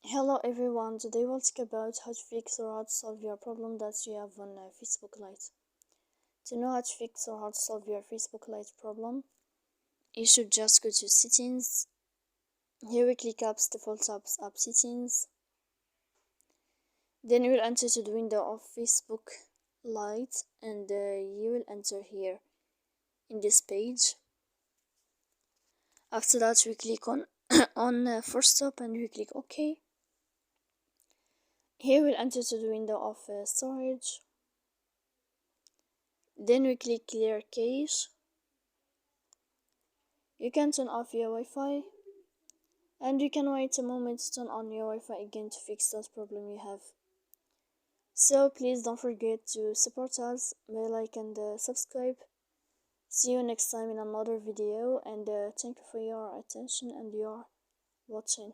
Hello everyone, today we'll talk about how to fix or how to solve your problem that you have on Facebook Lite. To know how to fix or how to solve your Facebook Lite problem, you should just go to settings. Here we click apps, default apps, app settings. Then you will enter to the window of Facebook Lite and you will enter here in this page. After that we click on first stop and we click OK. Here we'll enter to the window of storage. Then we click clear cache. You can turn off your Wi-Fi and you can wait a moment to turn on your Wi-Fi again to fix that problem you have. So please don't forget to support us by like and subscribe. See you next time in another video, and thank you for your attention and your watching.